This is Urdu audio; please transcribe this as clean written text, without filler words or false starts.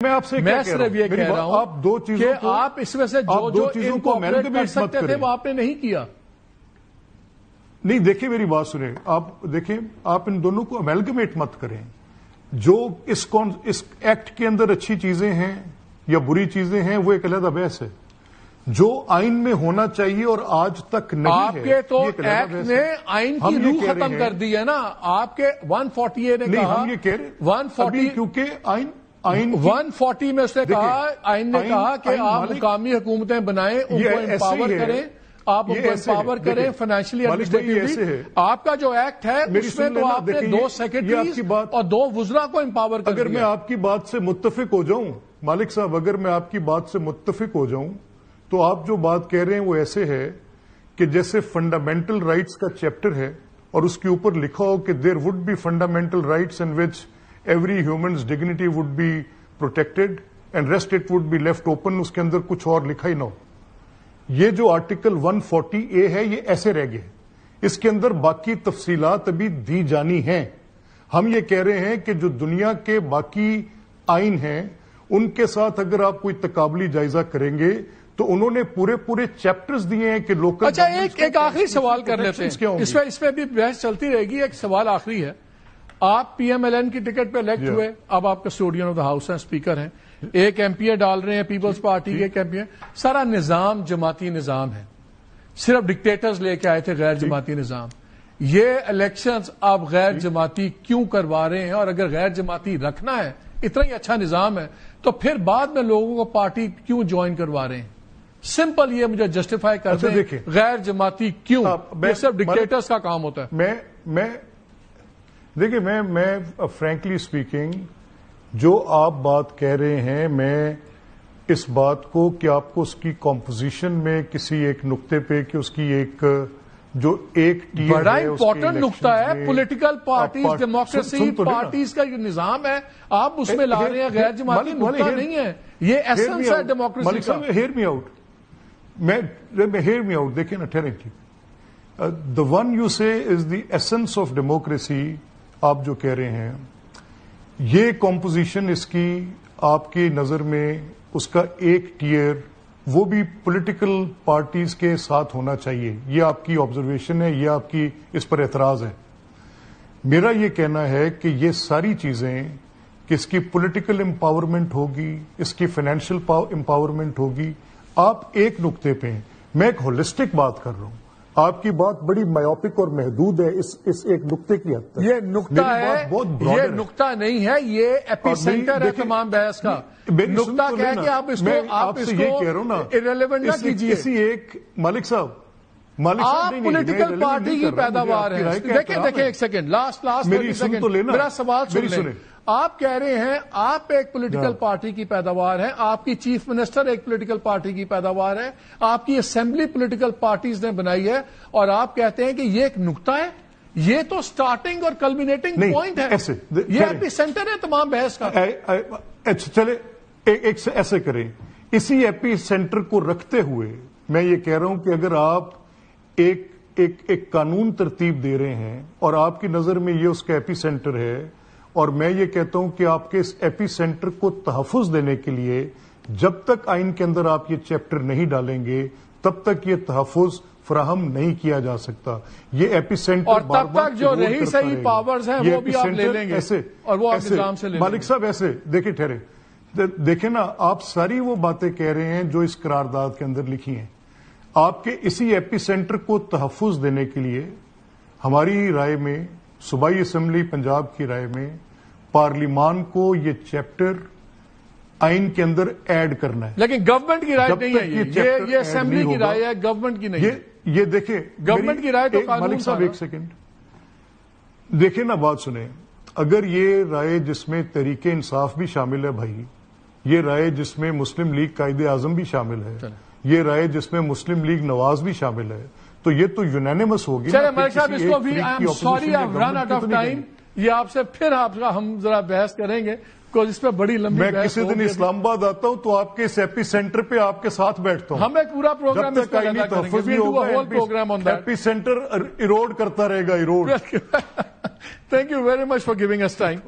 میں آپ سے میں صرف یہ کہہ رہا ہوں آپ دو چیزوں کہ آپ اس میں سے جو چیزوں کو انکارپوریٹ کر سکتے تھے وہ آپ نے نہیں کیا. نہیں دیکھیں میری بات سنیں، آپ دیکھیں آپ ان دونوں کو امیلگمیٹ مت کریں. جو اس ایکٹ کے اندر اچھی چیزیں ہیں یا بری چیزیں ہیں وہ ایک علیحدہ بحث ہے. جو آئین میں ہونا چاہیے اور آج تک نہیں ہے، آپ کے تو یہ ایک علیحدہ ایکٹ بحث نے ہے. آئین ہم کی یہ روح کہہ رہے ختم ہیں- کر دی ہے نا. آپ کے 140 نے نہیں کہا ہم یہ کہہ رہے 140 کیونکہ آئین 140 میں اس نے کہا، آئین نے کہا کہ آئین آپ مالک- مقامی حکومتیں بنائیں، ان یہ کو ایسے ہی امپاور ہے. کریں، آپ ان یہ کو ایسے ہے. امپاور کریں دیکھیں، فائنینشلی مالک بھائی یہ ایسے ہے. ایڈمنسٹریٹولی. آپ کا جو ایکٹ ہے میری اس میں سن تو لینا، آپ نے دیکھیں، 2 یہ آپ سیکرٹریز کی بات- اور 2 وزراء کو امپاور کر اگر میں دیا. آپ کی بات سے متفق ہو جاؤں مالک صاحب، اگر میں آپ کی بات سے متفق ہو جاؤں تو آپ جو بات کہہ رہے ہیں وہ ایسے ہے کہ جیسے فنڈامنٹل رائٹس کا چیپٹر ہے اور اس کے اوپر لکھا ہو کہ there would be fundamental rights in which every humans dignity would be protected and rest it would be left open, اس کے اندر کچھ اور لکھا ہی نہ ہو. یہ جو آرٹیکل 140A ہے یہ ایسے رہ گئے. اس کے اندر باقی تفصیلات ابھی دی جانی ہیں. ہم یہ کہہ رہے ہیں کہ جو دنیا کے باقی آئین ہیں ان کے ساتھ اگر آپ کوئی تقابلی جائزہ کریں گے تو انہوں نے پورے چیپٹرز دیے ہیں کہ لوکل. اچھا ایک آخری سوال کر لیتے ہیں، اس میں بھی بحث چلتی رہے گی. ایک سوال آخری ہے. آپ پی ایم ایل این کی ٹکٹ پہ الیکٹ ہوئے، اب آپ کسٹوڈین آف دا ہاؤس ہیں، اسپیکر ہیں. ایک ایم پی اے ڈال رہے ہیں پیپلز پارٹی کے، ایک ایم پی اے. سارا نظام جماعتی نظام ہے، صرف ڈکٹیٹرز لے کے آئے تھے غیر جماعتی نظام. یہ الیکشنز آپ غیر جماعتی کیوں کروا رہے ہیں؟ اور اگر غیر جماعتی رکھنا ہے، اتنا ہی اچھا نظام ہے، تو پھر بعد میں لوگوں کو پارٹی کیوں جوائن کروا رہے ہیں؟ سمپل یہ مجھے جسٹیفائی کر دیں. غیر جماعتی کیوں؟ یہ صرف ڈکٹیٹرز کا کام ہوتا ہے. دیکھیں میں فرینکلی اسپیکنگ جو آپ بات کہہ رہے ہیں، میں اس بات کو کہ آپ کو اس کی کمپوزیشن میں کسی ایک نقطے پہ کہ اس کی ایک جو ایک ٹیئر بڑا ہے اس کے امپورٹنٹ نقطہ ہے. الیکشنز میں پولیٹیکل پارٹیز، سن ڈیموکریسی تو لینا. پارٹیز کا یہ نظام ہے، آپ اس میں لا رہے ہیں غیر جماعتی. نقطہ نہیں ہے، یہ ایسنس ہے ڈیموکریسی کا. Hear me out. Hear me out. دیکھیں نا، ٹھہریں. دا ون یو سے از دی ایسنس آف ڈیموکریسی. آپ جو کہہ رہے ہیں یہ کمپوزیشن اس کی آپ کی نظر میں اس کا ایک ٹیئر وہ بھی پولیٹیکل پارٹیز کے ساتھ ہونا چاہیے. یہ آپ کی آبزرویشن ہے، یہ آپ کی اس پر اعتراض ہے. میرا یہ کہنا ہے کہ یہ ساری چیزیں کہ اس کی پولیٹیکل امپاورمنٹ ہوگی، اس کی فائنینشیل امپاورمنٹ ہوگی. آپ ایک نقطے پہ ہیں، میں ایک ہولسٹک بات کر رہا ہوں. آپ کی بات بڑی مایوپک اور محدود ہے اس ایک نقطے کی حد تک. یہ نقطہ ہے، یہ نقطہ نہیں ہے، یہ ایپی سینٹر ہے تمام بحث کا. نقطہ کیا ہے کہ آپ اس کو irrelevant نہ کیجیے. اسی ایک مالک صاحب، آپ پولیٹیکل پارٹی کی پیداوار ہیں. دیکھیں ایک سیکنڈ، لاسٹ میرا سوال سن لیں. آپ کہہ رہے ہیں آپ ایک پولیٹیکل پارٹی کی پیداوار ہیں، آپ کی چیف منسٹر ایک پولیٹیکل پارٹی کی پیداوار ہے، آپ کی اسمبلی پولیٹیکل پارٹیز نے بنائی ہے، اور آپ کہتے ہیں کہ یہ ایک نقطہ ہے. یہ تو سٹارٹنگ اور کلمینیٹنگ پوائنٹ ہے، یہ ایپی سینٹر ہے تمام بحث کا. اچھا چلے ایک ایسے کریں. اسی ایپی سینٹر کو رکھتے ہوئے میں یہ کہہ رہا ہوں کہ اگر آپ ایک قانون ترتیب دے رہے ہیں اور آپ کی نظر میں یہ اس کا ایپی سینٹر ہے، اور میں یہ کہتا ہوں کہ آپ کے اس ایپی سینٹر کو تحفظ دینے کے لیے جب تک آئین کے اندر آپ یہ چیپٹر نہیں ڈالیں گے تب تک یہ تحفظ فراہم نہیں کیا جا سکتا. یہ ایپی سینٹر اور تب تک جو رہی صحیح پاورز ہیں وہ بھی آپ لے لیں گے اور وہ آپ نظام سے لے لیں گے. مالک صاحب ایسے دیکھیں، ٹھہرے دیکھیں نا، آپ ساری وہ باتیں کہہ رہے ہیں جو اس قرارداد کے اندر لکھی ہیں. آپ کے اسی ایپی سینٹر کو تحفظ دینے کے لیے ہماری رائے میں، صوبائی اسمبلی پنجاب کی رائے میں، پارلیمان کو یہ چیپٹر آئین کے اندر ایڈ کرنا ہے. لیکن گورنمنٹ کی رائے نہیں ہے، یہ اسمبلی کی رائے ہے، گورنمنٹ کی نہیں. یہ دیکھیں گورنمنٹ کی رائے تو قانون. مالک صاحب ایک سیکنڈ دیکھیں نا، بات سنیں. اگر یہ رائے جس میں تحریک انصاف بھی شامل ہے بھائی، یہ رائے جس میں مسلم لیگ قائد اعظم بھی شامل ہے، یہ رائے جس میں مسلم لیگ نواز بھی شامل ہے، تو یہ تو یونینیمس ہوگی. چلے ملک صاحب، اس کو بھی I am sorry I have run out of time. یہ آپ سے پھر ہم ذرا بحث کریں گے، اس پہ بڑی لمبی میں کسی دن اسلام آباد آتا ہوں تو آپ کے اس ایپی سینٹر پہ آپ کے ساتھ بیٹھتا ہوں. ہم ایک پورا پروگرام اس پہ ادا کریں گے. ایپی سینٹر ایروڈ کرتا رہے گا. Erode. Thank you very much for giving us time.